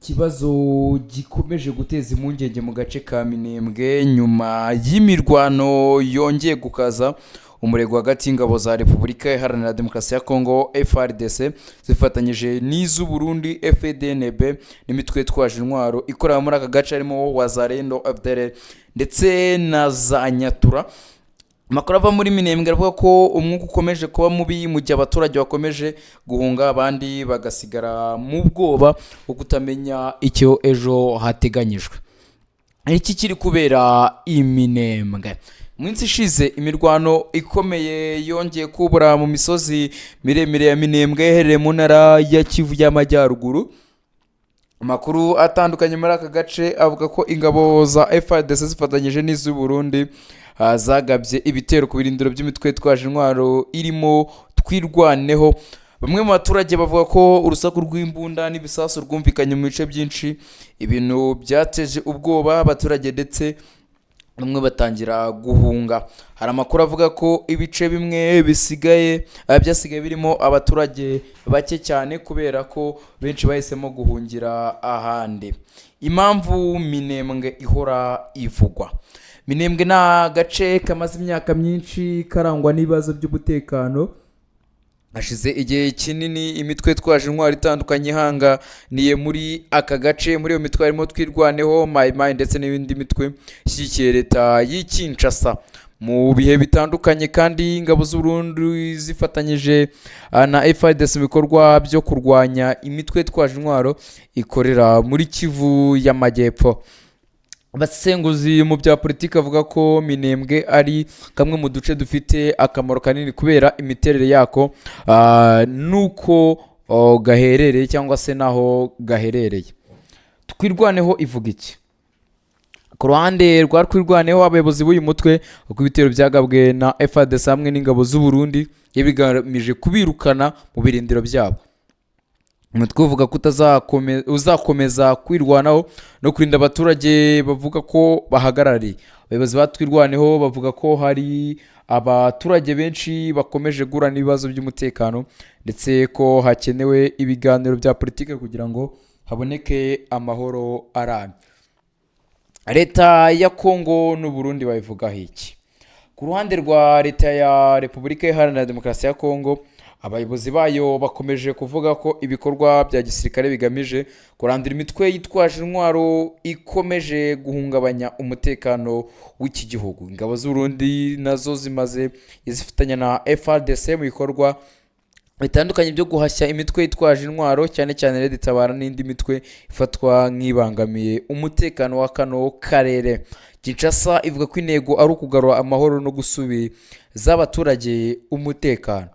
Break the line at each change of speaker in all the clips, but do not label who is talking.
Ikibazo gikomeje guteza impungenge mu gace ka Minembwe nyuma y'imirwano yongeye gukaza umurego hagati y'ingabo za Repubulika Iharanira Demokarasi ya Congo Fardc zifatanyije n'iz'u Burundi FDNB n'imitwe twaje intwaro ikorera muri aka gace harimo Wazalendo ndetse na za Nyatura. Amakuru ava muri Minembwe avuga ko umwuka ukomeje kuba mubi mu gihe abaturage bakomeje guhunga abandi bagasigara mu bwoba bwo kutamenya icyo ejo hateganyijwe. Iki kiri kubera Minembwe. Mwinsi ishize imirwano ikomeye yongeye kubura mu misozi miremire ya Minembwe iherereye mu ntara ya Kivu y'Amajyaruguru. Amakuru atandukanye muri aka gace avuga ko ingabo za FARDC zifatanyije n'iz'u Burundi zagabye ibitero ku birindiro by'imitwe twaje intwaro irimo twirwaneho. Bamwe mu baturage bavuga ko urusaku rw'imbunda n'ibisasu rwumvikanye mu bice byinshi, ibintu byateje ubwoba abaturage ndetse bamwe batangira guhunga. Hari amakuru avuga ko ibice bimwe byasigaye birimo abaturage bake cyane kubera ko benshi bahisemo guhungira ahandi. Impamvu Minembwe ihora ivugwa. Minembwe ni agace kamaze imyaka myinshi karangwa n'ibibazo by'umutekano. Hashize igihe kinini imitwe twaje intwaro itandukanye ihanganiye muri aka gace. Muri iyo mitwe harimo twirwaneho, Mai ndetse n'ibindi mitwe ishyigikiye leta y'Kinshasa. Mu bihe bitandukanye kandi ingabo z'u Burundi zifatanyije na FARDC mu bikorwa byo kurwanya imitwe twaje intwaro ikorera muri Kivu y'Amajyepfo. Abasenguzi mu bya politiki avuga ko Minembwe ari kamwe mu duce dufite akamaro kanini kubera imiterere yako nuko gaherereye cyangwa se naho gaherereye. Twirwaneho ivuga iki? Ku ruhande rwa twirwaneho abayobozi b'uyu mutwe uko ibitero byagabwe na FARDC hamwe n'ingabo z'u Burundi yabigamije kubirukana mu birindiro byabo. Umutwe uvuga ko uzakomeza kwirwanaho no kurinda abaturage bavuga ko bahagarariye. Abayobozi batwirwaneho bavuga ko hari abaturage benshi bakomeje guhura n'ibibazo by'umutekano ndetse ko hakenewe ibiganiro bya politiki kugira ngo haboneke amahoro arambye. Leta ya Congo n'u Burundi babivugaho iki? Ku ruhande rwa leta ya Repubulika Iharanira Demokarasi ya Congo, abayobozi bayo bakomeje kuvuga ko ibikorwa bya gisirikare bigamije kurandura imitwe yitwaje intwaro ikomeje guhungabanya umutekano w'iki gihugu. Ingabo z'u Burundi nazo zifatanya na FARDC mu bikorwa bitandukanye byo guhashya imitwe yitwaje intwaro cyane cyane Red Tabara n'indi mitwe ifatwa nk'ibangamiye umutekano wa kano karere. Kinshasa ivuga ko intego ari ukugarura amahoro no gusubiza abaturage umutekano.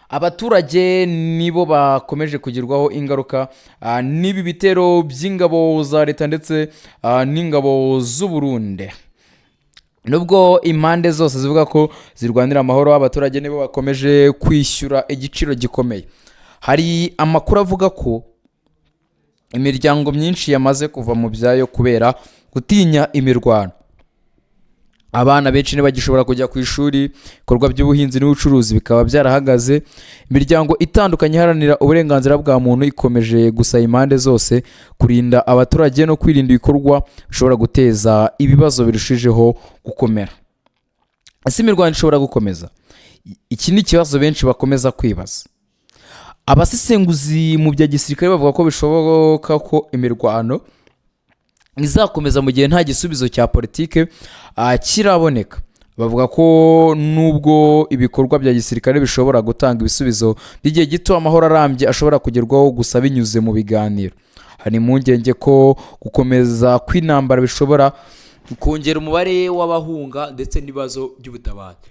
Abaturage nibo bakomeje kugirwaho ingaruka n'ibi bitero by'ingabo za leta ndetse n'ingabo z'u Burundi. Nubwo impande zose zivuga ko zirwanira amahoro, abaturage nibo bakomeje kwishyura igiciro gikomeye. Hari amakuru avuga ko imiryango myinshi yamaze kuva mu byayo kubera gutinya imirwano. Abana benshi ntibagishobora kujya ku ishuri, ibikorwa by'ubuhinzi n'ubucuruzi bikaba byarahagaze. Imiryango itandukanye iharanira uburenganzira bwa muntu ikomeje gusaba impande zose kurinda abaturage no kwirinda ibikorwa bishobora guteza ibibazo birushijeho gukomera. Ese imirwano ishobora gukomeza? Iki ni ikibazo benshi bakomeza kwibaza. Abasesenguzi mu bya gisirikare bavuga ko bishoboka ko imirwano izakomeza mu gihe nta gisubizo cya politike kiraboneka. Bavuga ko nubwo ibikorwa bya gisirikare bishobora gutanga ibisubizo by'igihe gito, amahoro arambye ashobora kugerwaho gusa binyuze mu biganiro. Hari impungenge ko gukomeza kw'intambara bishobora kongera umubare w'abahunga ndetse n'ibibazo by'ubutabazi.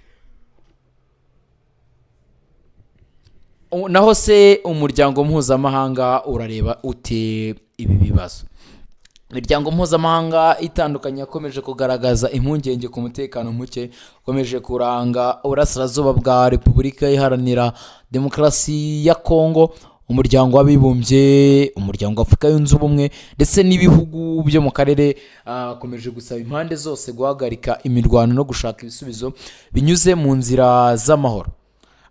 Naho se umuryango mpuzamahanga urareba ute ibi bibazo? Imiryango mpuzamahanga itandukanye yakomeje kugaragaza impungenge ku mutekano muke ukomeje kuranga uburasirazuba bwa Repubulika Iharanira Demokarasi ya Congo. Umuryango w'abibumbye, umuryango wa Afurika yunze ubumwe ndetse n'ibihugu byo mu karere akomeje gusaba impande zose guhagarika imirwano no gushaka ibisubizo binyuze mu nzira z'amahoro.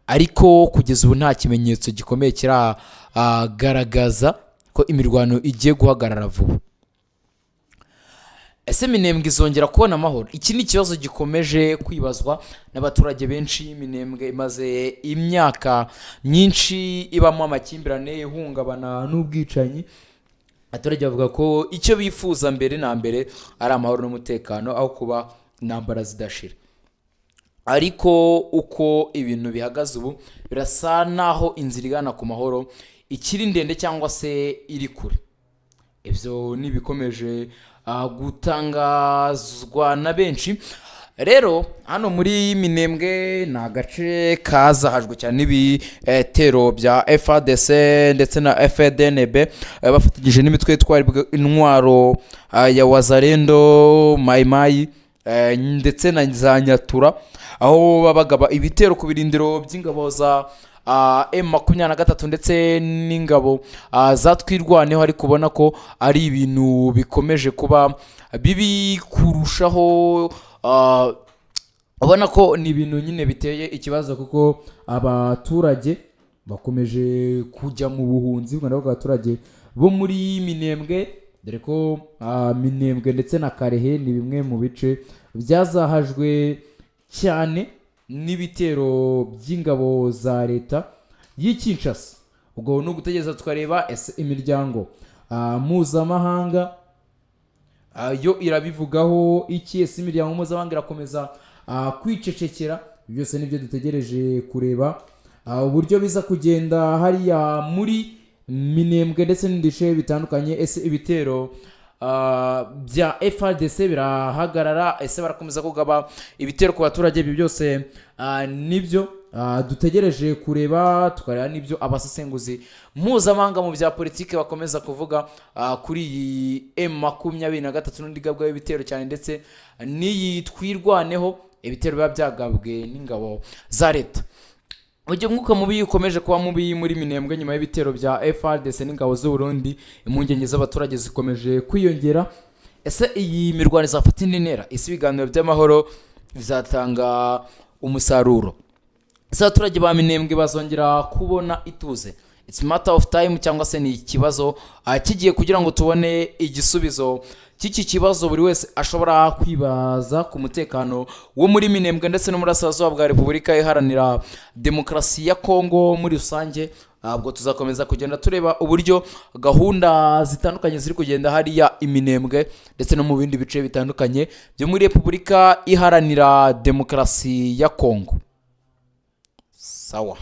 Ariko kugeza ubu nta kimenyetso gikomeye kiragaragaza ko imirwano igiye guhagarara vuba. Ese Minembwe izongera kubona amahoro? Iki ni ikibazo gikomeje kwibazwa n'abaturage benshi. Minembwe imaze imyaka myinshi ibamo amakimbirane, ihungabana n'ubwicanyi. Abaturage bavuga ko icyo bifuza mbere na mbere ari amahoro n'umutekano, aho kuba intambara zidashira. Ariko uko ibintu bihagaze ubu, birasa naho inzira igana ku mahoro ikiri ndende cyangwa se iri kure. Ibyo nibikomeje gutangazwa na benshi. Rero hano muri Minembwe ni agace kazahajwe cyane n'ibitero bya Fardc ndetse na FDNB bafatanyije n'imitwe itwara intwaro ya Wazalendo, Maimai ndetse na za Nyatura, aho babagaba ibitero ku birindiro by'ingabo za M23 ndetse n'ingabo zatwirwaneho. Ari kubona ko ari ibintu bikomeje kuba bibi kurushaho. Ubona ko ni ibintu nyine biteye ikibazo, kuko abaturage bakomeje kujya mu buhunzi. Abaturage bo muri Minembwe, dore ko Minembwe ndetse na Karehe ni bimwe mu bice byazahajwe cyane n'ibitero by'ingabo za leta y'Kinshasa. Ubwo no gutegereza tukareba ese imiryango mpuzamahanga yo irabivugaho iki. Ese imiryango mpuzamahanga irakomeza kwicecekera? Byose nibyo dutegereje kureba uburyo biza kugenda hariya muri Minembwe ndetse n'indice bitandukanye. Ese ibitero bya Fardc birahagarara? Ese barakomeza kugaba ibitero ku baturage? Ibi byose nibyo dutegereje kureba, tukareba nibyo abasesenguzi mpuzamahanga mu bya politiki bakomeza kuvuga kuri iyi M23 n'undi gabwa y'ibitero cyane, ndetse n'iyi twirwaneho ibitero biba byagabwe n'ingabo za leta. Ujye Umwuka mubi ukomeje kuba mubi muri Minembwe nyuma y'ibitero bya Fardc n'ingabo z'u Burundi. Impungenge z'abaturage zikomeje kwiyongera. Ese iyi mirwano izafata indi ntera? Ese ibiganiro by'amahoro bizatanga umusaruro? Ese abaturage ba Minembwe bazongera kubona ituze? It's matter of time, cyangwa se ni ikibazo kigiye kugira ngo tubone igisubizo cy'iki kibazo buri wese ashobora kwibaza ku mutekano wo muri Minembwe ndetse no muri Burasirazuba bwa Repubulika Iharanira Demokarasi ya Congo muri rusange. Ubwo tuzakomeza kugenda tureba uburyo gahunda zitandukanye ziri kugenda hariya Minembwe ndetse no mu bindi bice bitandukanye byo muri Repubulika Iharanira Demokarasi ya Congo. Sawa.